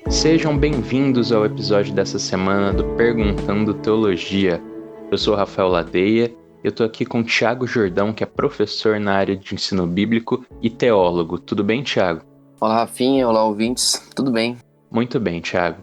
Sejam bem-vindos ao episódio dessa semana do Perguntando Teologia. Eu sou Rafael Ladeia, eu tô aqui com o Thiago Jordão, que é professor na área de ensino bíblico e teólogo. Tudo bem, Thiago? Olá, Rafinha. Olá, ouvintes. Tudo bem? Muito bem, Thiago.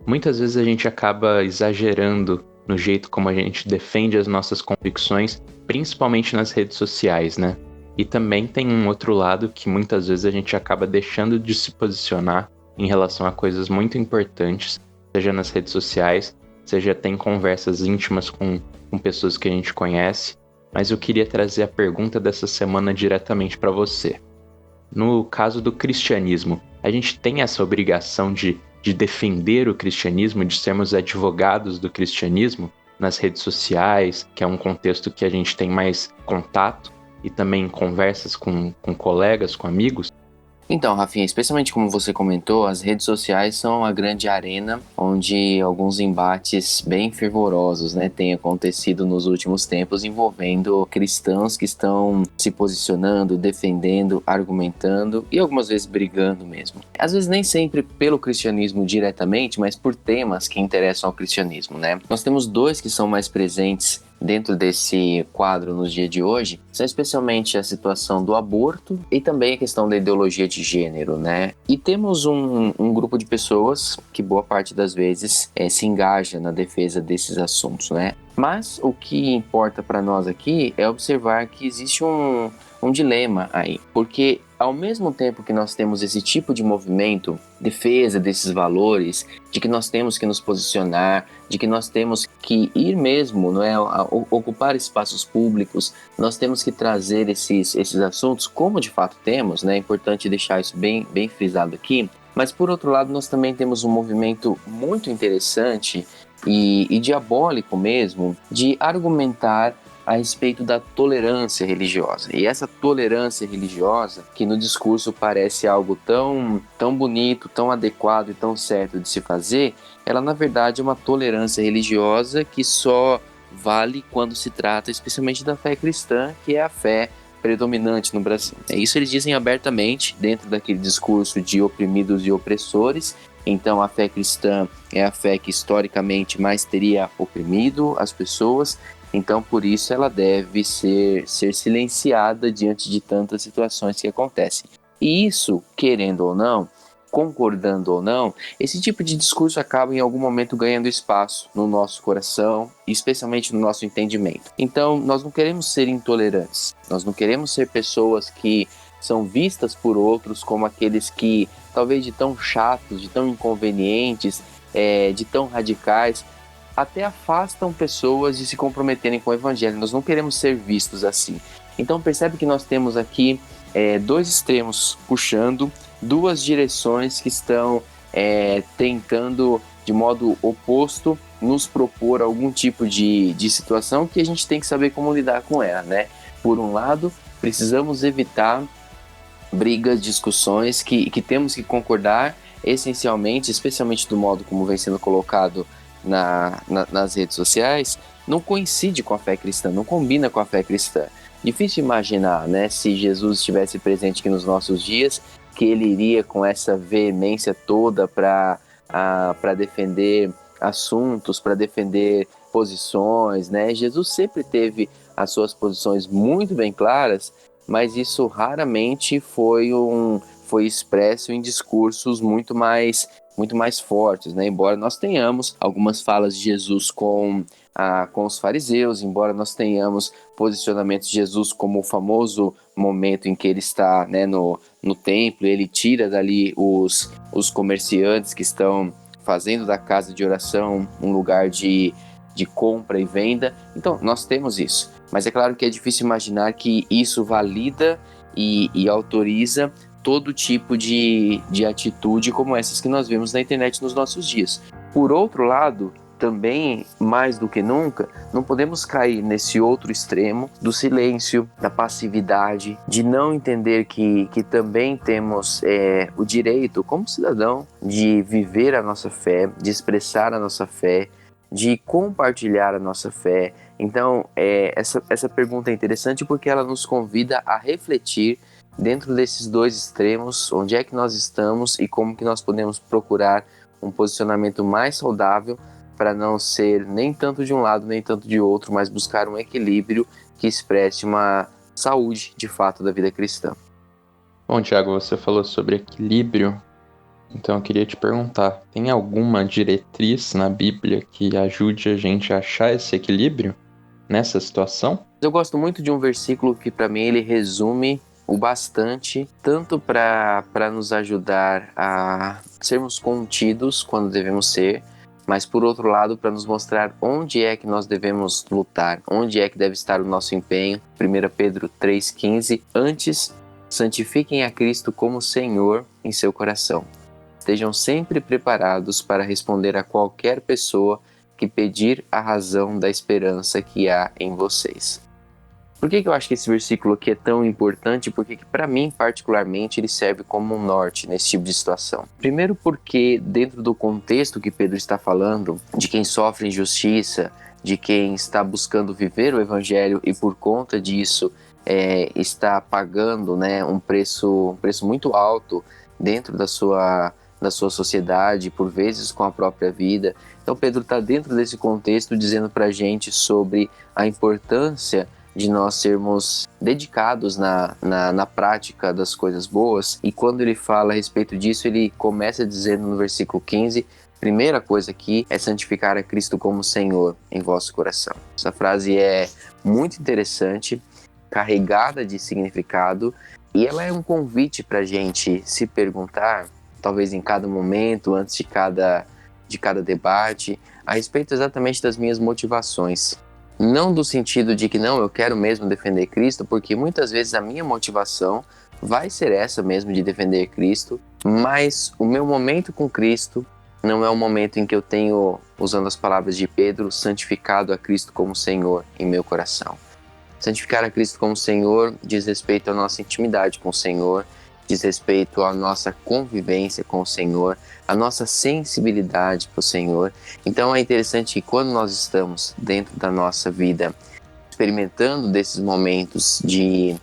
Muitas vezes a gente acaba exagerando no jeito como a gente defende as nossas convicções, principalmente nas redes sociais, né? E também tem um outro lado que muitas vezes a gente acaba deixando de se posicionar em relação a coisas muito importantes, seja nas redes sociais, seja tem conversas íntimas com pessoas que a gente conhece. Mas eu queria trazer a pergunta dessa semana diretamente para você. No caso do cristianismo, a gente tem essa obrigação de defender o cristianismo, de sermos advogados do cristianismo nas redes sociais, que é um contexto que a gente tem mais contato, e também conversas com colegas, com amigos. Então, Rafinha, especialmente como você comentou, as redes sociais são a grande arena onde alguns embates bem fervorosos, têm acontecido nos últimos tempos envolvendo cristãos que estão se posicionando, defendendo, argumentando e algumas vezes brigando mesmo. Às vezes nem sempre pelo cristianismo diretamente, mas por temas que interessam ao cristianismo, né? Nós temos dois que são mais presentes dentro desse quadro nos dias de hoje, são especialmente a situação do aborto e também a questão da ideologia de gênero, né? E temos um grupo de pessoas que boa parte das vezes se engaja na defesa desses assuntos, né? Mas o que importa para nós aqui é observar que existe um dilema aí, porque ao mesmo tempo que nós temos esse tipo de movimento, defesa desses valores, de que nós temos que nos posicionar, de que nós temos que ir mesmo, não é, ocupar espaços públicos, nós temos que trazer esses assuntos, como de fato temos, né? É importante deixar isso bem frisado aqui. Mas por outro lado, nós também temos um movimento muito interessante e diabólico mesmo de argumentar a respeito da tolerância religiosa. E essa tolerância religiosa, que no discurso parece algo tão bonito, tão adequado e tão certo de se fazer, ela na verdade é uma tolerância religiosa que só vale quando se trata especialmente da fé cristã, que é a fé predominante no Brasil. Isso eles dizem abertamente dentro daquele discurso de oprimidos e opressores. Então a fé cristã é a fé que historicamente mais teria oprimido as pessoas. Então, por isso, ela deve ser silenciada diante de tantas situações que acontecem. E isso, querendo ou não, concordando ou não, esse tipo de discurso acaba em algum momento ganhando espaço no nosso coração, especialmente no nosso entendimento. Então, nós não queremos ser intolerantes, nós não queremos ser pessoas que são vistas por outros como aqueles que, talvez de tão chatos, de tão inconvenientes, de tão radicais, até afastam pessoas de se comprometerem com o evangelho. Nós não queremos ser vistos assim. Então percebe que nós temos aqui dois extremos puxando, duas direções que estão tentando de modo oposto nos propor algum tipo de situação que a gente tem que saber como lidar com ela, né? Por um lado, precisamos evitar brigas, discussões que temos que concordar essencialmente, especialmente do modo como vem sendo colocado nas redes sociais, não coincide com a fé cristã, não combina com a fé cristã. Difícil imaginar, né, se Jesus estivesse presente aqui nos nossos dias, que ele iria com essa veemência toda para defender assuntos, para defender posições, né? Jesus sempre teve as suas posições muito bem claras, mas isso raramente foi expresso em discursos muito mais fortes, né? Embora nós tenhamos algumas falas de Jesus com os fariseus, embora nós tenhamos posicionamentos de Jesus como o famoso momento em que ele está, né, no templo, ele tira dali os comerciantes que estão fazendo da casa de oração um lugar de compra e venda. Então, nós temos isso. Mas é claro que é difícil imaginar que isso valida e autoriza todo tipo de atitude como essas que nós vemos na internet nos nossos dias. Por outro lado, também, mais do que nunca, não podemos cair nesse outro extremo do silêncio, da passividade, de não entender que também temos o direito, como cidadão, de viver a nossa fé, de expressar a nossa fé, de compartilhar a nossa fé. Então, essa pergunta é interessante porque ela nos convida a refletir dentro desses dois extremos, onde é que nós estamos e como que nós podemos procurar um posicionamento mais saudável para não ser nem tanto de um lado, nem tanto de outro, mas buscar um equilíbrio que expresse uma saúde, de fato, da vida cristã. Bom, Tiago, você falou sobre equilíbrio, então eu queria te perguntar, tem alguma diretriz na Bíblia que ajude a gente a achar esse equilíbrio nessa situação? Eu gosto muito de um versículo que, para mim, ele resume o bastante, tanto para nos ajudar a sermos contidos quando devemos ser, mas por outro lado, para nos mostrar onde é que nós devemos lutar, onde é que deve estar o nosso empenho. 1 Pedro 3,15: Antes, santifiquem a Cristo como Senhor em seu coração. Estejam sempre preparados para responder a qualquer pessoa que pedir a razão da esperança que há em vocês. Por que eu acho que esse versículo aqui é tão importante? Porque para mim, particularmente, ele serve como um norte nesse tipo de situação. Primeiro porque, dentro do contexto que Pedro está falando, de quem sofre injustiça, de quem está buscando viver o evangelho e por conta disso está pagando, né, um preço muito alto dentro da sua sociedade, por vezes com a própria vida. Então Pedro está dentro desse contexto dizendo para a gente sobre a importância de nós sermos dedicados na prática das coisas boas. E quando ele fala a respeito disso, ele começa dizendo no versículo 15: primeira coisa aqui é santificar a Cristo como Senhor em vosso coração. Essa frase é muito interessante, carregada de significado, e ela é um convite para a gente se perguntar, talvez em cada momento, antes de cada debate, a respeito exatamente das minhas motivações. Não do sentido de que não, eu quero mesmo defender Cristo, porque muitas vezes a minha motivação vai ser essa mesmo de defender Cristo, mas o meu momento com Cristo não é um momento em que eu tenho, usando as palavras de Pedro, santificado a Cristo como Senhor em meu coração. Santificar a Cristo como Senhor diz respeito à nossa intimidade com o Senhor, diz respeito à nossa convivência com o Senhor, à nossa sensibilidade para o Senhor. Então é interessante que quando nós estamos dentro da nossa vida, experimentando desses momentos de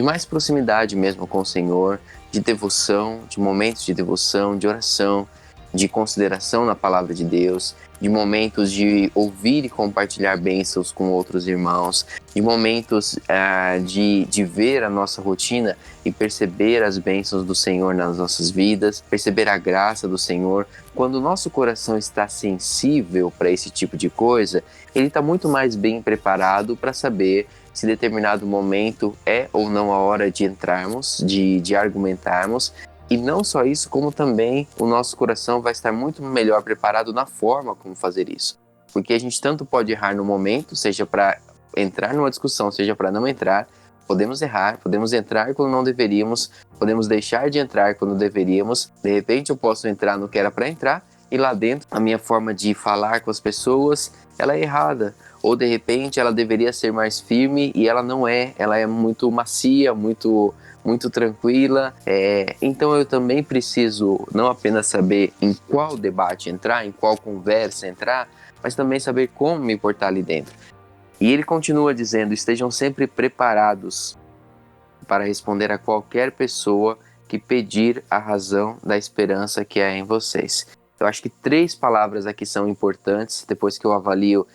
mais proximidade mesmo com o Senhor, de devoção, de momentos de devoção, de oração, de consideração na palavra de Deus, de momentos de ouvir e compartilhar bênçãos com outros irmãos, de momentos de ver a nossa rotina e perceber as bênçãos do Senhor nas nossas vidas, perceber a graça do Senhor. Quando o nosso coração está sensível para esse tipo de coisa, ele está muito mais bem preparado para saber se determinado momento é ou não a hora de entrarmos, de argumentarmos. E não só isso, como também o nosso coração vai estar muito melhor preparado na forma como fazer isso. Porque a gente tanto pode errar no momento, seja para entrar numa discussão, seja para não entrar. Podemos errar, podemos entrar quando não deveríamos, podemos deixar de entrar quando deveríamos. De repente eu posso entrar no que era para entrar e lá dentro a minha forma de falar com as pessoas, ela é errada. Ou de repente ela deveria ser mais firme e ela não é, ela é muito macia, muito tranquila. Então eu também preciso não apenas saber em qual debate entrar, em qual conversa entrar, mas também saber como me portar ali dentro. E ele continua dizendo: estejam sempre preparados para responder a qualquer pessoa que pedir a razão da esperança que há em vocês. Eu acho que 3 palavras aqui são importantes, depois que eu avalio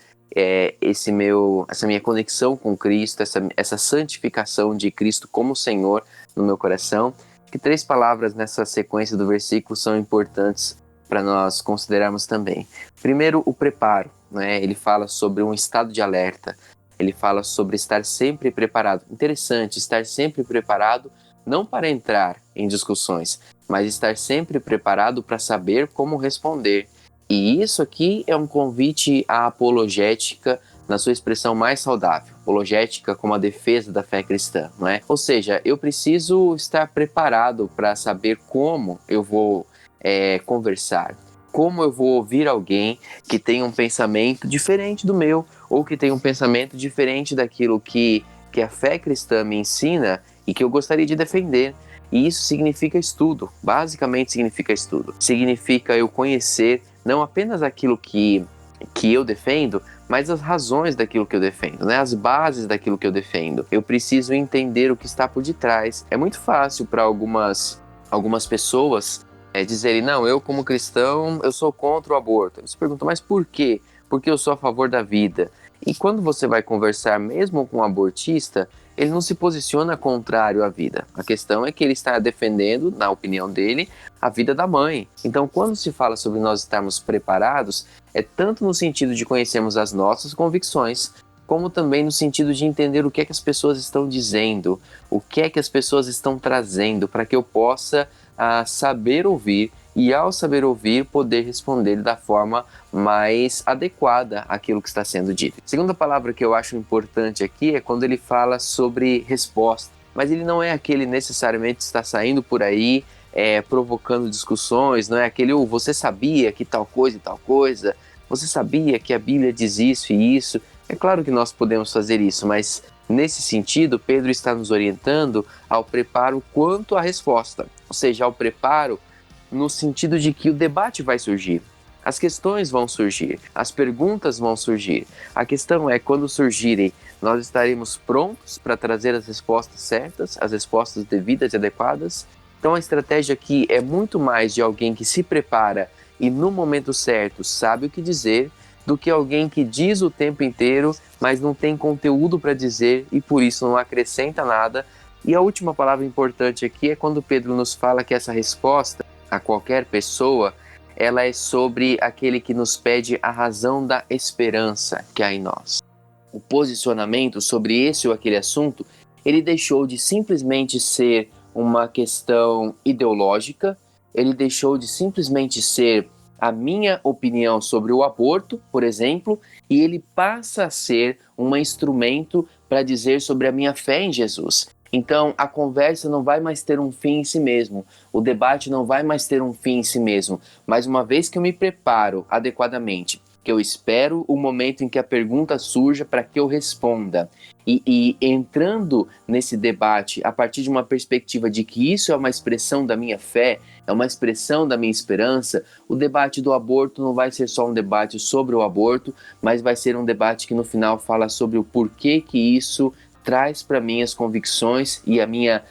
essa minha conexão com Cristo, essa santificação de Cristo como Senhor no meu coração. Que 3 palavras nessa sequência do versículo são importantes para nós considerarmos também. Primeiro, o preparo, né? Ele fala sobre um estado de alerta, ele fala sobre estar sempre preparado. Interessante, estar sempre preparado não para entrar em discussões, mas estar sempre preparado para saber como responder. E isso aqui é um convite à apologética na sua expressão mais saudável. Apologética como a defesa da fé cristã, não é? Ou seja, eu preciso estar preparado para saber como eu vou conversar, como eu vou ouvir alguém que tem um pensamento diferente do meu, ou que tem um pensamento diferente daquilo que a fé cristã me ensina e que eu gostaria de defender. E isso significa estudo, basicamente significa estudo. Significa eu conhecer não apenas aquilo que eu defendo, mas as razões daquilo que eu defendo, né? As bases daquilo que eu defendo. Eu preciso entender o que está por detrás. É muito fácil para algumas pessoas dizerem, não, eu como cristão, eu sou contra o aborto. Você pergunta, mas por quê? Porque eu sou a favor da vida. E quando você vai conversar mesmo com um abortista, ele não se posiciona contrário à vida. A questão é que ele está defendendo, na opinião dele, a vida da mãe. Então, quando se fala sobre nós estarmos preparados, é tanto no sentido de conhecermos as nossas convicções, como também no sentido de entender o que é que as pessoas estão dizendo, o que é que as pessoas estão trazendo, para que eu possa saber ouvir e, ao saber ouvir, poder responder da forma mais adequada àquilo que está sendo dito. A segunda palavra que eu acho importante aqui é quando ele fala sobre resposta, mas ele não é aquele necessariamente que está saindo por aí provocando discussões, não é aquele, você sabia que tal coisa e tal coisa, você sabia que a Bíblia diz isso e isso. É claro que nós podemos fazer isso, mas nesse sentido, Pedro está nos orientando ao preparo quanto à resposta, ou seja, ao preparo no sentido de que o debate vai surgir, as questões vão surgir, as perguntas vão surgir. A questão é, quando surgirem, nós estaremos prontos para trazer as respostas certas, as respostas devidas e adequadas. Então a estratégia aqui é muito mais de alguém que se prepara e no momento certo sabe o que dizer, do que alguém que diz o tempo inteiro, mas não tem conteúdo para dizer e por isso não acrescenta nada. E a última palavra importante aqui é quando Pedro nos fala que essa resposta a qualquer pessoa, ela é sobre aquele que nos pede a razão da esperança que há em nós. O posicionamento sobre esse ou aquele assunto, ele deixou de simplesmente ser uma questão ideológica, ele deixou de simplesmente ser a minha opinião sobre o aborto, por exemplo, e ele passa a ser um instrumento para dizer sobre a minha fé em Jesus. Então, a conversa não vai mais ter um fim em si mesmo, o debate não vai mais ter um fim em si mesmo, mas uma vez que eu me preparo adequadamente, que eu espero o momento em que a pergunta surja para que eu responda, e entrando nesse debate a partir de uma perspectiva de que isso é uma expressão da minha fé, é uma expressão da minha esperança, o debate do aborto não vai ser só um debate sobre o aborto, mas vai ser um debate que no final fala sobre o porquê que isso traz para mim as convicções e a minha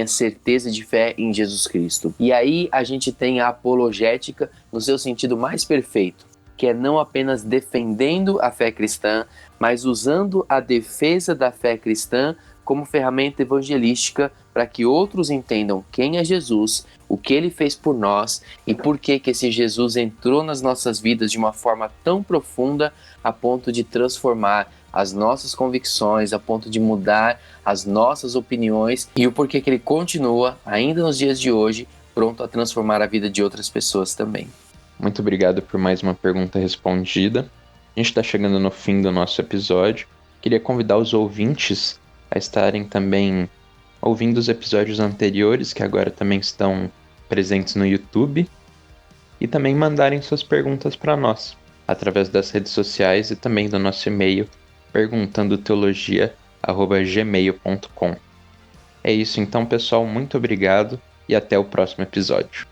certeza de fé em Jesus Cristo. E aí a gente tem a apologética no seu sentido mais perfeito, que é não apenas defendendo a fé cristã, mas usando a defesa da fé cristã como ferramenta evangelística para que outros entendam quem é Jesus, o que ele fez por nós e por que esse Jesus entrou nas nossas vidas de uma forma tão profunda a ponto de transformar as nossas convicções, a ponto de mudar as nossas opiniões e o porquê que ele continua, ainda nos dias de hoje, pronto a transformar a vida de outras pessoas também. Muito obrigado por mais uma pergunta respondida. A gente está chegando no fim do nosso episódio. Queria convidar os ouvintes a estarem também ouvindo os episódios anteriores, que agora também estão presentes no YouTube, e também mandarem suas perguntas para nós, através das redes sociais e também do nosso e-mail, perguntandoteologia@gmail.com. É isso então, pessoal. Muito obrigado e até o próximo episódio.